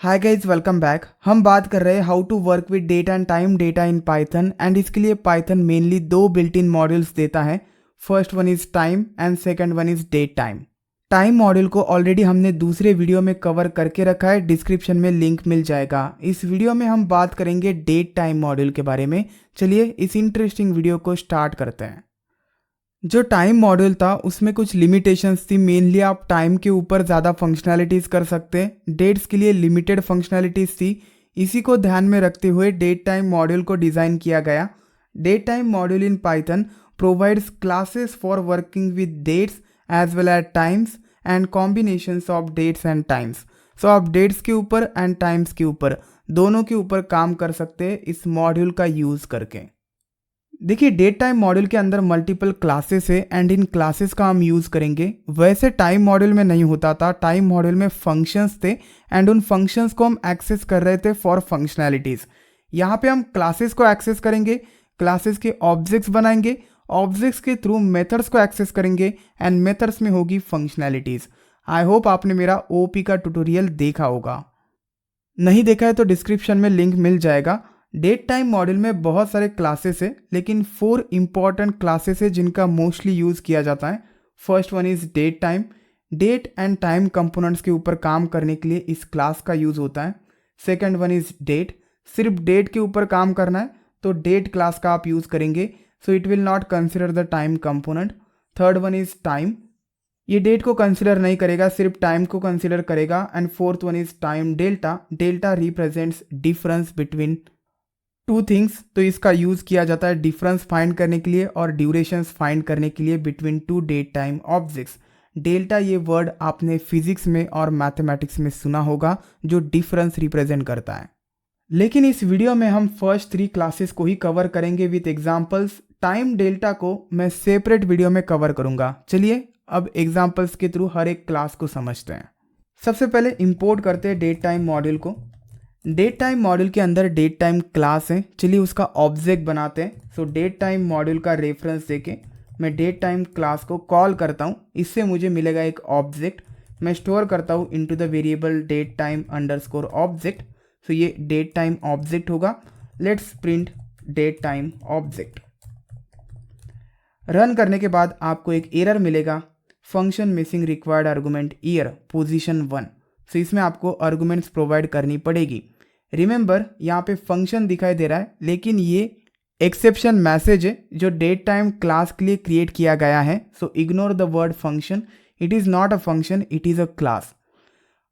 Hi guys, welcome back. हम बात कर रहे हैं how to work with date and time data in Python. And इसके लिए पाइथन मेनली दो बिल्ट इन मॉड्यूल्स देता है। First one is time and second one is date time. Time module को ऑलरेडी हमने दूसरे वीडियो में कवर करके रखा है, डिस्क्रिप्शन में लिंक मिल जाएगा। इस वीडियो में हम बात करेंगे डेट टाइम मॉड्यूल के बारे में। चलिए इस इंटरेस्टिंग वीडियो को स्टार्ट करते हैं। जो टाइम मॉड्यूल था उसमें कुछ लिमिटेशंस थी। मेनली आप टाइम के ऊपर ज़्यादा फंक्शनैलिटीज़ कर सकते हैं, डेट्स के लिए लिमिटेड फंक्शनैलिटीज़ थी। इसी को ध्यान में रखते हुए डेट टाइम मॉड्यूल को डिज़ाइन किया गया। Date time module in Python provides classes for working with dates as well as times and combinations of dates and times. So आप डेट्स के ऊपर एंड टाइम्स के ऊपर दोनों के ऊपर काम कर सकते हैं इस मॉड्यूल का यूज़ करके। देखिए, डेट टाइम मॉड्यूल के अंदर मल्टीपल क्लासेस है एंड इन क्लासेस का हम यूज़ करेंगे। वैसे टाइम मॉड्यूल में नहीं होता था, टाइम मॉड्यूल में फंक्शंस थे एंड उन फंक्शंस को हम एक्सेस कर रहे थे फॉर फंक्शनैलिटीज़। यहाँ पे हम क्लासेस को एक्सेस करेंगे, क्लासेस के ऑब्जेक्ट्स बनाएंगे, ऑब्जेक्ट्स के थ्रू मेथड्स को एक्सेस करेंगे एंड मेथड्स में होगी फंक्शनैलिटीज़। आई होप आपने मेरा ओपी का ट्यूटोरियल देखा होगा। नहीं देखा है तो डिस्क्रिप्शन में लिंक मिल जाएगा। डेट टाइम मॉड्यूल में बहुत सारे क्लासेस है, लेकिन 4 इंपॉर्टेंट क्लासेस है जिनका मोस्टली यूज़ किया जाता है। First one is date time. Date and time components के ऊपर काम करने के लिए इस क्लास का यूज़ होता है। Second one is date. सिर्फ डेट के ऊपर काम करना है तो डेट क्लास का आप यूज़ करेंगे, so it will not consider the time component. Third one is time. ये डेट को कंसिडर नहीं करेगा, सिर्फ टाइम को कंसिडर करेगा। And fourth one is time delta. Delta represents difference between two things, तो इसका यूज़ किया जाता है डिफरेंस फाइंड करने के लिए और ड्यूरेशंस फाइंड करने के लिए between two date time objects. Delta ये वर्ड आपने फिजिक्स में और मैथमेटिक्स में सुना होगा, जो डिफरेंस रिप्रेजेंट करता है। लेकिन इस वीडियो में हम फर्स्ट 3 क्लासेस को ही कवर करेंगे विथ एग्जाम्पल्स। टाइम डेल्टा को मैं सेपरेट वीडियो में कवर करूंगा। चलिए अब एग्जाम्पल्स के थ्रू हर एक क्लास को समझते हैं। सबसे पहले इंपोर्ट करते हैं डेट टाइम मॉड्यूल को। डेट टाइम मॉड्यूल के अंदर डेट टाइम क्लास है, चलिए उसका ऑब्जेक्ट बनाते हैं। सो डेट टाइम मॉड्यूल का रेफरेंस देके मैं डेट टाइम क्लास को कॉल करता हूँ। इससे मुझे मिलेगा एक ऑब्जेक्ट, मैं स्टोर करता हूँ into the variable date time underscore object. So ये डेट टाइम ऑब्जेक्ट होगा। Let's print date time object. Run करने के बाद आपको एक एरर मिलेगा, function missing required argument year position 1। So इसमें आपको आर्गुमेंट्स प्रोवाइड करनी पड़ेगी। रिमेंबर, यहाँ पे फंक्शन दिखाई दे रहा है, लेकिन ये एक्सेप्शन मैसेज है जो डेट टाइम क्लास के लिए क्रिएट किया गया है। So ignore the word function, it is not a function, it is a class.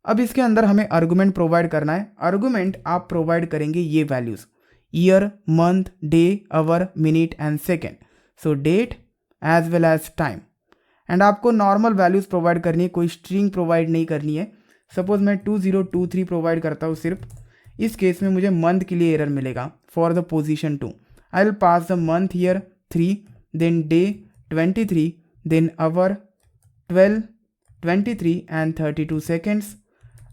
अब इसके अंदर हमें आर्गुमेंट प्रोवाइड करना है। आर्गुमेंट आप प्रोवाइड करेंगे ये values, year, month, day, hour, minute and second. So date as well as time. And आपको नॉर्मल वैल्यूज़ प्रोवाइड करनी है, कोई स्ट्रिंग प्रोवाइड नहीं करनी है। सपोज मैं 2023 प्रोवाइड करता हूँ सिर्फ, इस केस में मुझे मंथ के लिए एरर मिलेगा for the position 2। I will pass the month year 3, then day 23, then hour 12, 23 and 32 seconds.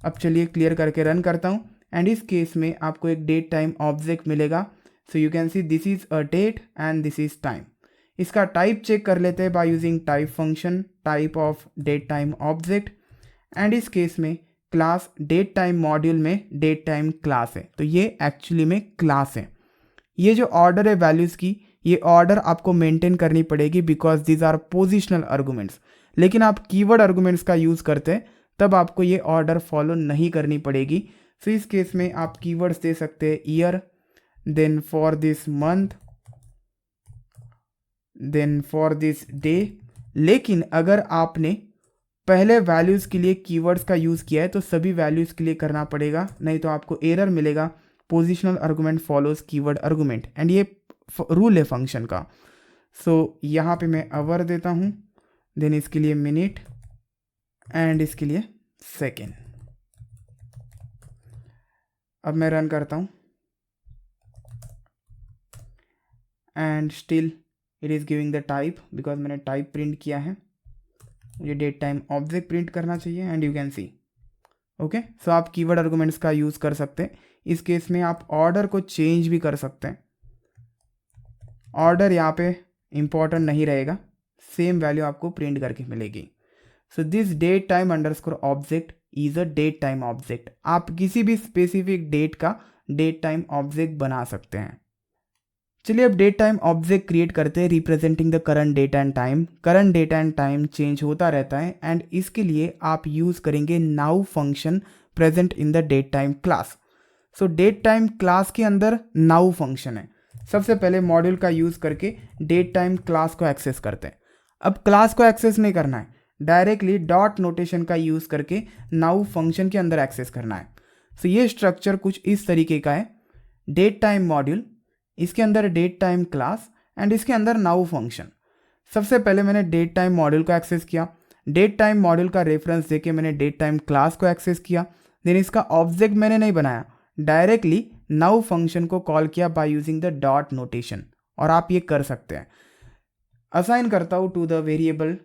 अब चलिए क्लियर करके रन करता हूँ एंड इस केस में आपको एक डेट टाइम ऑब्जेक्ट मिलेगा। So you can see this is a date and this is time. इसका टाइप चेक कर लेते हैं by using type function, type of date time object. And इस केस में क्लास डेट टाइम मॉड्यूल में date time class है, तो ये एक्चुअली में क्लास है। ये जो ऑर्डर है वैल्यूज़ की, ये ऑर्डर आपको मेंटेन करनी पड़ेगी because these are positional arguments. लेकिन आप कीवर्ड आर्गूमेंट्स का यूज़ करते हैं तब आपको ये ऑर्डर फॉलो नहीं करनी पड़ेगी। सो इस केस में आप कीवर्ड्स दे सकते हैं year, then for this month, then for this day. लेकिन अगर आपने पहले वैल्यूज़ के लिए कीवर्ड्स का यूज़ किया है तो सभी वैल्यूज़ के लिए करना पड़ेगा, नहीं तो आपको एरर मिलेगा। Positional argument follows keyword argument, and ये रूल है फंक्शन का। सो यहाँ पे मैं आवर देता हूँ, देन इसके लिए मिनट एंड इसके लिए सेकेंड। अब मैं रन करता हूँ and still it is giving the type, because मैंने टाइप प्रिंट किया है। मुझे डेट टाइम ऑब्जेक्ट प्रिंट करना चाहिए and you can see okay. So आप कीवर्ड आर्गुमेंट्स का यूज़ कर सकते हैं। इस केस में आप ऑर्डर को चेंज भी कर सकते हैं। ऑर्डर यहाँ पे इंपॉर्टेंट नहीं रहेगा, सेम वैल्यू आपको प्रिंट करके मिलेगी। So this date time underscore object is a date time object. आप किसी भी स्पेसिफिक डेट का डेट टाइम ऑब्जेक्ट बना सकते हैं। चलिए अब डेट टाइम ऑब्जेक्ट क्रिएट करते हैं representing the current date and time. Current date and time change होता रहता है एंड इसके लिए आप यूज करेंगे now function present in the date time class. So date time class के अंदर नाउ फंक्शन है। सबसे पहले मॉड्यूल का यूज करके डेट टाइम क्लास को एक्सेस करते हैं। अब क्लास को एक्सेस नहीं करना है, डायरेक्टली डॉट नोटेशन का यूज करके नाउ फंक्शन के अंदर एक्सेस करना है। सो ये स्ट्रक्चर कुछ इस तरीके का है, डेट टाइम मॉड्यूल, इसके अंदर डेट टाइम क्लास एंड इसके अंदर नाउ फंक्शन। सबसे पहले मैंने डेट टाइम मॉड्यूल को एक्सेस किया, डेट टाइम मॉड्यूल का रेफरेंस देके मैंने डेट टाइम क्लास को एक्सेस किया। देन इसका ऑब्जेक्ट मैंने नहीं बनाया, डायरेक्टली नाउ फंक्शन को कॉल किया by using the dot notation. और आप ये कर सकते हैं। असाइन करता हूँ to the variable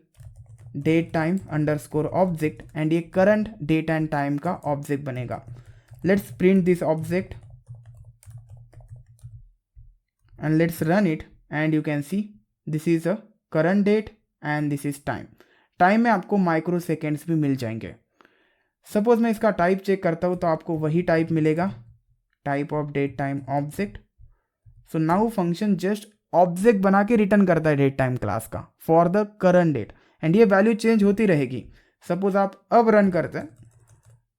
date time underscore object and ये करंट डेट एंड टाइम का ऑब्जेक्ट बनेगा। Let's print this object and let's run it and you can see this is a current date and this is time। Time में आपको micro seconds भी मिल जाएंगे। Suppose मैं इसका type check करता हूँ तो आपको वही टाइप मिलेगा, type of date time object. So now function just object बना के रिटर्न करता है डेट टाइम क्लास का फॉर द करंट डेट एंड ये वैल्यू चेंज होती रहेगी। सपोज आप अब रन करते हैं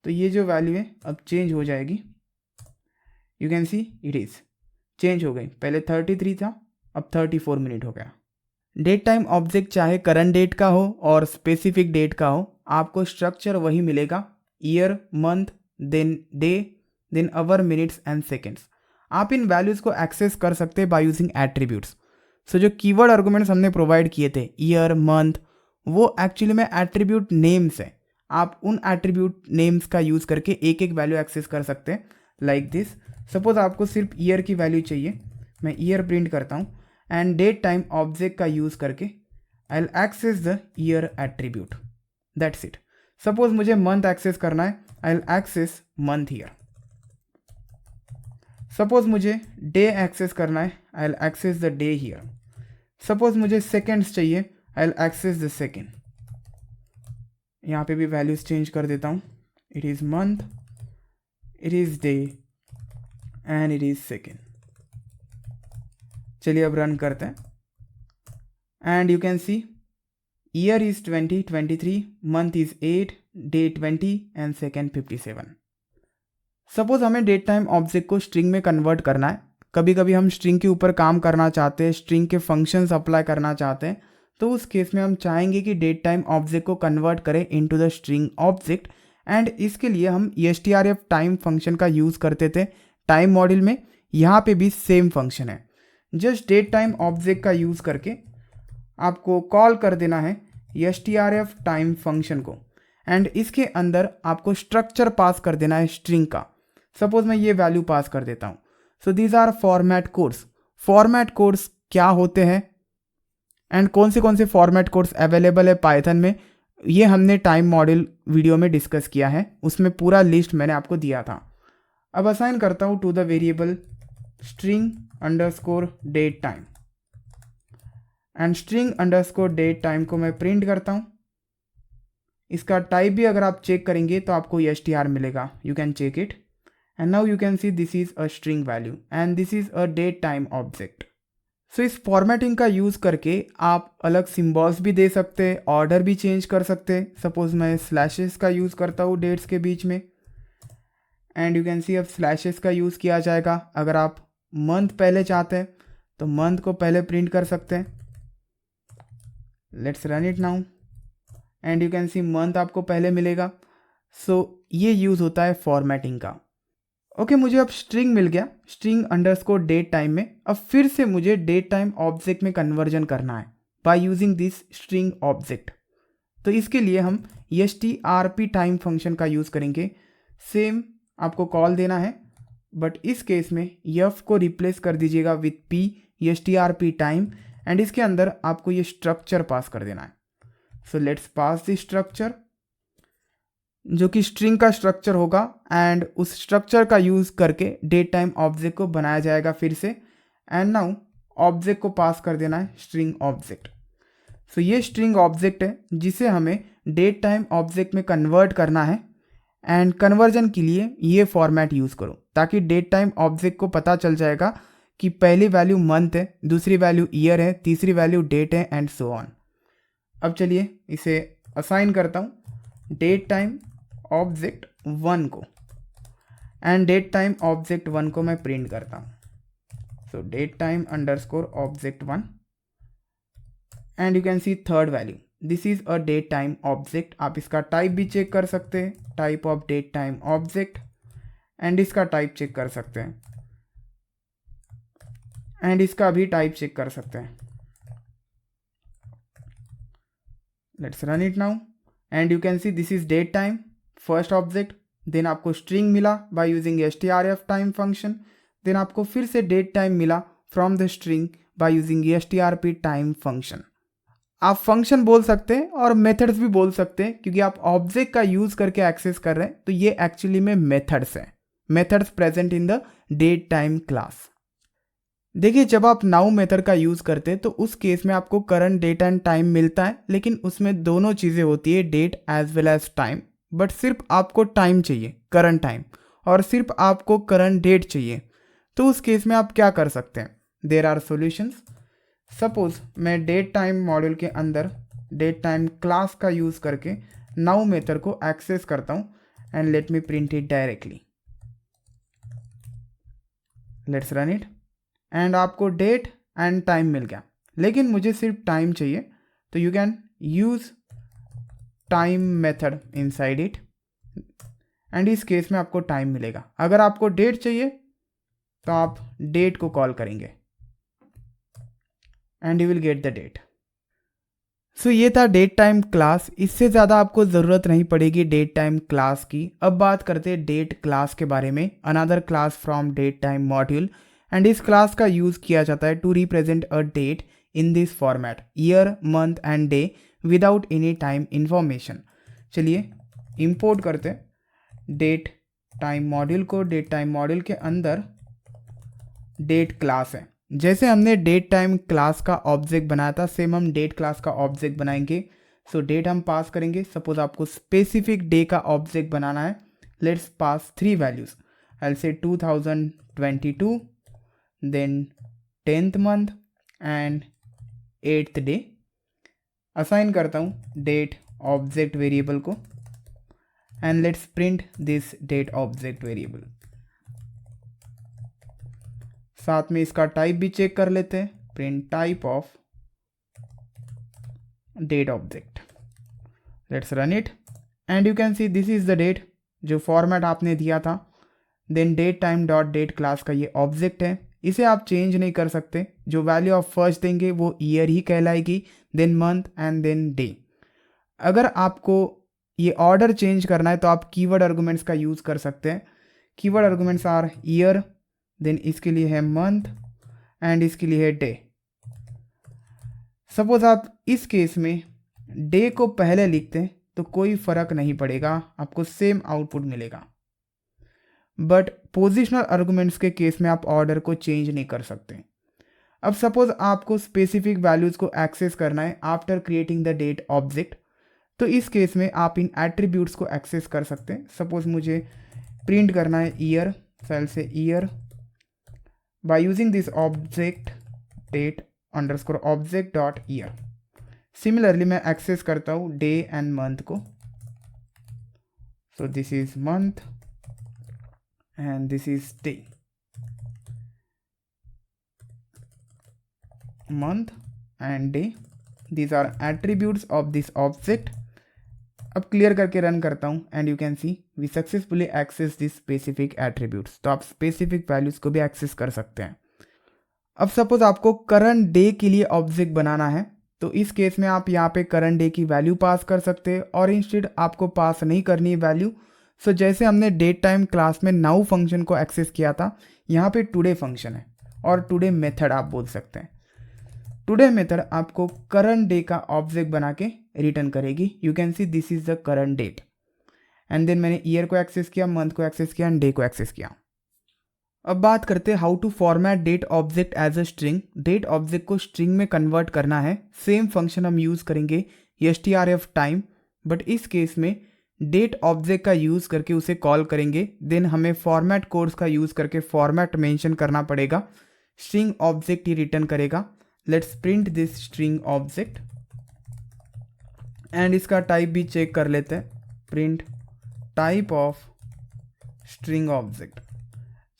तो ये जो वैल्यू है अब चेंज हो जाएगी। You can see it is change हो गई, पहले 33 था अब 34 मिनट हो गया। डेट टाइम ऑब्जेक्ट चाहे करंट डेट का हो और स्पेसिफिक डेट का हो, आपको स्ट्रक्चर वही मिलेगा, year, month, then day, then hour, minutes and seconds. आप इन वैल्यूज़ को एक्सेस कर सकते हैं बाय यूजिंग एट्रीब्यूट्स। सो जो कीवर्ड आर्गुमेंट्स हमने प्रोवाइड किए थे, ईयर, मंथ, वो एक्चुअली में एट्रीब्यूट नेम्स है। आप उन एट्रीब्यूट नेम्स का यूज़ करके एक एक वैल्यू एक्सेस कर सकते हैं लाइक दिस। सपोज आपको सिर्फ ईयर की वैल्यू चाहिए, मैं ईयर प्रिंट करता हूँ एंड डेट टाइम ऑब्जेक्ट का यूज़ करके I will access the year attribute, that's it. Suppose मुझे मंथ एक्सेस करना है, I will access month year. Suppose मुझे डे एक्सेस करना है, I will access the day year. Suppose मुझे seconds चाहिए, I will access the second. यहाँ पे भी वैल्यूज चेंज कर देता हूँ, it is month, it is day and it is second. चलिए अब रन करते हैं and you can C year is 2023, month is 8, day 20 and second 57। Suppose हमें डेट टाइम ऑब्जेक्ट को स्ट्रिंग में कन्वर्ट करना है। कभी कभी हम स्ट्रिंग के ऊपर काम करना चाहते हैं, स्ट्रिंग के फंक्शंस अप्लाई करना चाहते हैं, तो उस केस में हम चाहेंगे कि डेट टाइम ऑब्जेक्ट को कन्वर्ट करें into the string object and इसके लिए हम strf टाइम फंक्शन का यूज़ करते थे टाइम मॉड्यूल में। यहाँ पे भी सेम फंक्शन है, जस्ट डेट टाइम ऑब्जेक्ट का यूज़ करके आपको कॉल कर देना है strf टाइम फंक्शन को एंड इसके अंदर आपको स्ट्रक्चर पास कर देना है स्ट्रिंग का। सपोज मैं ये वैल्यू पास कर देता हूँ। So these are format codes. Format codes क्या होते हैं एंड कौन से फॉर्मेट कोड्स अवेलेबल है पाइथन में, ये हमने टाइम मॉड्यूल वीडियो में डिस्कस किया है, उसमें पूरा लिस्ट मैंने आपको दिया था। अब असाइन करता हूँ to the variable string underscore date time and string underscore date time को मैं प्रिंट करता हूँ। इसका टाइप भी अगर आप चेक करेंगे तो आपको str मिलेगा, you can check it and now you can see this is a string value and this is a date time object. So इस फॉर्मेटिंग का यूज़ करके आप अलग सिम्बॉल्स भी दे सकते हैं, ऑर्डर भी चेंज कर सकते हैं। सपोज मैं स्लैशेस का यूज़ करता हूँ डेट्स के बीच में एंड यू कैन सी अब स्लैशेस का यूज़ किया जाएगा। अगर आप मंथ पहले चाहते हैं तो मंथ को पहले प्रिंट कर सकते हैं। Let's run it now and you can C month आपको पहले मिलेगा। सो ये यूज़ होता है फॉर्मेटिंग का। ओके, मुझे अब स्ट्रिंग मिल गया, स्ट्रिंग अंडरस्कोर डेट टाइम में। अब फिर से मुझे डेट टाइम ऑब्जेक्ट में कन्वर्जन करना है bye using this string object. तो इसके लिए हम strp टाइम फंक्शन का यूज़ करेंगे। सेम आपको कॉल देना है, बट इस केस में f को रिप्लेस कर दीजिएगा with p strp time and इसके अंदर आपको ये स्ट्रक्चर पास कर देना है। So let's pass this structure जो कि स्ट्रिंग का स्ट्रक्चर होगा एंड उस स्ट्रक्चर का यूज़ करके डेट टाइम ऑब्जेक्ट को बनाया जाएगा फिर से एंड नाउ ऑब्जेक्ट को पास कर देना है स्ट्रिंग ऑब्जेक्ट। सो ये स्ट्रिंग ऑब्जेक्ट है जिसे हमें डेट टाइम ऑब्जेक्ट में कन्वर्ट करना है एंड कन्वर्जन के लिए ये फॉर्मेट यूज़ करो ताकि डेट टाइम ऑब्जेक्ट को पता चल जाएगा कि पहली वैल्यू मंथ है, दूसरी वैल्यू ईयर है, तीसरी वैल्यू डेट है एंड सो ऑन। अब चलिए इसे असाइन करता हूँ डेट टाइम ऑब्जेक्ट 1 को, एंड डेट टाइम ऑब्जेक्ट 1 को मैं प्रिंट करता हूँ। So date time underscore object 1 and you can see third value, this is a date time object. आप इसका टाइप भी चेक कर सकते हैं, type of date time object, and इसका टाइप चेक कर सकते हैं, एंड इसका भी टाइप चेक कर सकते हैं। Let's run it now and you can see this is date time first object. Then आपको स्ट्रिंग मिला by using strf time function. Then आपको फिर से डेट टाइम मिला from the string by using strp time function. आप function बोल सकते हैं और मेथड्स भी बोल सकते हैं, क्योंकि आप ऑब्जेक्ट का यूज करके एक्सेस कर रहे हैं तो ये एक्चुअली में मेथड्स हैं, methods present in the date time class. देखिए जब आप नाउ मेथड का यूज करते हैं तो उस केस में आपको करंट डेट एंड टाइम मिलता है, लेकिन उसमें दोनों चीजें होती है, date as well as time. But सिर्फ आपको टाइम चाहिए, करंट टाइम, और सिर्फ आपको करंट डेट चाहिए, तो उस केस में आप क्या कर सकते हैं? There are solutions. सपोज मैं डेट टाइम मॉड्यूल के अंदर डेट टाइम क्लास का यूज करके नाउ मेथड को एक्सेस करता हूं, and let me print it directly. Let's run it and आपको डेट एंड टाइम मिल गया, लेकिन मुझे सिर्फ टाइम चाहिए, तो you can use time method inside it, and इस केस में आपको टाइम मिलेगा। अगर आपको डेट चाहिए तो आप डेट को कॉल करेंगे and you will get the date. So ये था डेट टाइम क्लास। इससे ज़्यादा आपको ज़रूरत नहीं पड़ेगी डेट टाइम क्लास की। अब बात करते हैं डेट क्लास के बारे में, another class from date time module, and इस क्लास का यूज़ किया जाता है to represent a date in this format, year, month and day without any time information. चलिए इंपोर्ट करते हैं डेट टाइम मॉड्यूल को। डेट टाइम मॉड्यूल के अंदर डेट क्लास है। जैसे हमने डेट टाइम क्लास का ऑब्जेक्ट बनाया था, सेम हम डेट क्लास का ऑब्जेक्ट बनाएंगे। सो डेट हम पास करेंगे। सपोज आपको स्पेसिफिक डे का ऑब्जेक्ट बनाना है, let's pass 3 values. I say 2022, then 10th month and 8th day. Assign करता हूँ डेट ऑब्जेक्ट वेरिएबल को, and let's print this date object variable. साथ में इसका टाइप भी चेक कर लेते हैं, print type of date object. Let's run it and you can see this is the date, जो फॉर्मेट आपने दिया था। Then date time dot date class का ये ऑब्जेक्ट है, इसे आप चेंज नहीं कर सकते। जो वैल्यू आप फर्स्ट देंगे वो ईयर ही कहलाएगी, then month and then day. अगर आपको ये ऑर्डर चेंज करना है तो आप कीवर्ड आर्गुमेंट्स का यूज़ कर सकते हैं। Keyword arguments are year, then इसके लिए है मंथ एंड इसके लिए है डे। सपोज आप इस केस में डे को पहले लिखते हैं तो कोई फर्क नहीं पड़ेगा, आपको सेम आउटपुट मिलेगा। बट पोजिशनल आर्गुमेंट्स के केस में आप ऑर्डर को चेंज नहीं कर सकते। अब सपोज आपको स्पेसिफिक वैल्यूज को एक्सेस करना है after creating the date object, तो इस केस में आप इन एट्रीब्यूट्स को एक्सेस कर सकते हैं। सपोज मुझे प्रिंट करना है ईयर, सेल से year by using this object date underscore object dot year. Similarly मैं एक्सेस करता हूँ डे एंड मंथ को। So this is month and this is day, month and day, these are attributes of this object। अब clear करके run करता हूँ and you can see we successfully access this specific attributes. तो आप specific values को भी access कर सकते हैं। अब सपोज आपको करंट डे के लिए ऑब्जेक्ट बनाना है, तो इस केस में आप यहाँ पे करंट डे की वैल्यू पास कर सकते हैं, और इंस्टेड आपको पास नहीं करनी है वैल्यू। सो जैसे हमने डेट टाइम क्लास में नाउ फंक्शन को एक्सेस किया था, यहाँ पे टुडे फंक्शन है और टुडे मेथड आप बोल सकते हैं। टुडे मेथड आपको करंट डे का ऑब्जेक्ट बना के रिटर्न करेगी। You can see this is the current date, and then मैंने ईयर को एक्सेस किया, मंथ को एक्सेस किया एंड डे को एक्सेस किया। अब बात करते हैं how to format date object as a string. Date object को स्ट्रिंग में कन्वर्ट करना है। सेम फंक्शन हम यूज़ करेंगे strf टाइम, बट इस केस में डेट ऑब्जेक्ट का यूज़ करके उसे कॉल करेंगे, देन हमें फॉर्मेट कोड्स का यूज़ करके फॉर्मेट मेंशन करना पड़ेगा, स्ट्रिंग ऑब्जेक्ट ही रिटर्न करेगा। Let's print this string object and इसका टाइप भी चेक कर लेते हैं, print type of string object.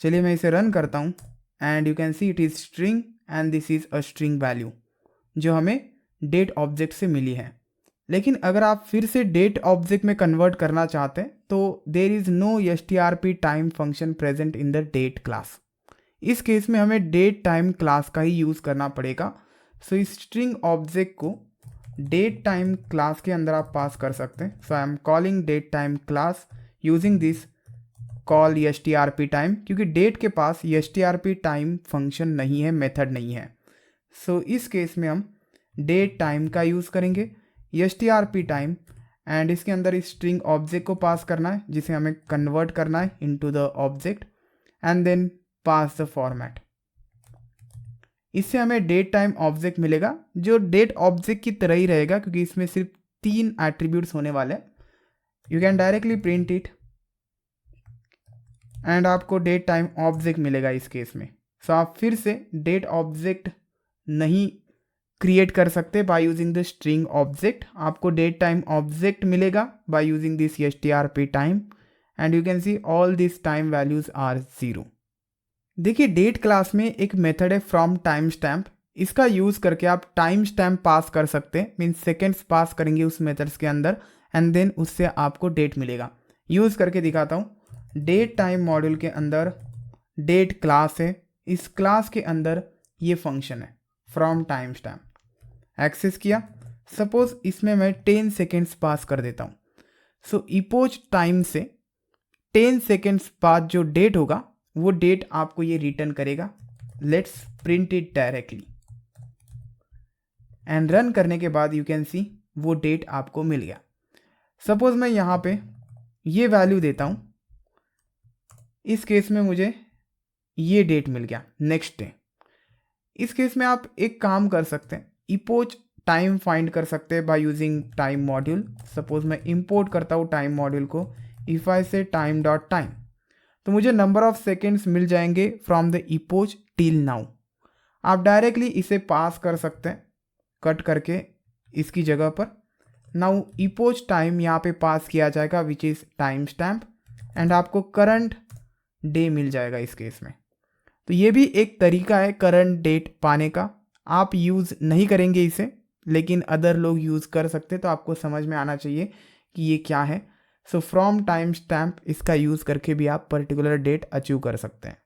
चलिए मैं इसे रन करता हूँ and you can see it is string and this is a string value जो हमें डेट ऑब्जेक्ट से मिली है। लेकिन अगर आप फिर से डेट ऑब्जेक्ट में कन्वर्ट करना चाहते हैं तो there is no strp time function present in the date class. इस केस में हमें डेट टाइम क्लास का ही यूज़ करना पड़ेगा। सो इस स्ट्रिंग ऑब्जेक्ट को डेट टाइम क्लास के अंदर आप पास कर सकते हैं। So I am calling date time class using this call strp time, क्योंकि डेट के पास strp टाइम फंक्शन नहीं है, मेथड नहीं है। सो इस केस में हम डेट टाइम का यूज़ करेंगे strp टाइम एंड इसके अंदर इस स्ट्रिंग ऑब्जेक्ट को पास करना है जिसे हमें कन्वर्ट करना है into the object and then pass the format. इससे हमें डेट टाइम ऑब्जेक्ट मिलेगा जो डेट ऑब्जेक्ट की तरह ही रहेगा, क्योंकि इसमें सिर्फ 3 एट्रीब्यूट्स होने वाले हैं। You can directly print it and आपको डेट टाइम ऑब्जेक्ट मिलेगा इस केस में। सो आप फिर से डेट ऑब्जेक्ट नहीं क्रिएट कर सकते by using the string object, आपको डेट टाइम ऑब्जेक्ट मिलेगा by using this strp time and you can see all this time values are 0। देखिए डेट क्लास में एक मेथड है फ्रॉम टाइम स्टैम्प, इसका यूज़ करके आप टाइम स्टैम्प पास कर सकते हैं, मीन्स सेकेंड्स पास करेंगे उस मेथड्स के अंदर एंड देन उससे आपको डेट मिलेगा। यूज़ करके दिखाता हूँ। डेट टाइम मॉड्यूल के अंदर डेट क्लास है, इस क्लास के अंदर ये फंक्शन है फ्रॉम टाइम स्टैम्प, एक्सेस किया। सपोज इसमें मैं 10 सेकेंड्स पास कर देता हूँ। सो इपोज टाइम से 10 सेकेंड्स बाद जो डेट होगा वो डेट आपको ये रिटर्न करेगा। Let's print it directly and run करने के बाद यू कैन सी वो डेट आपको मिल गया। सपोज मैं यहाँ पे ये वैल्यू देता हूँ, इस केस में मुझे ये डेट मिल गया नेक्स्ट डे। इस केस में आप एक काम कर सकते हैं, इपोज टाइम फाइंड कर सकते हैं by using time module. Suppose मैं इंपोर्ट करता हूँ टाइम मॉड्यूल को, इफ आई से टाइम डॉट टाइम, तो मुझे नंबर ऑफ सेकेंड्स मिल जाएंगे from the impose till now. आप डायरेक्टली इसे पास कर सकते हैं कट करके इसकी जगह पर। नाउ इपोज टाइम यहाँ पे पास किया जाएगा which is time stamp and आपको करंट डे मिल जाएगा इस केस में। तो ये भी एक तरीका है करंट डेट पाने का। आप यूज़ नहीं करेंगे इसे, लेकिन अदर लोग यूज़ कर सकते, तो आपको समझ में आना चाहिए कि ये क्या है। सो फ्रॉम टाइम स्टैम्प इसका यूज़ करके भी आप पर्टिकुलर डेट अचीव कर सकते हैं।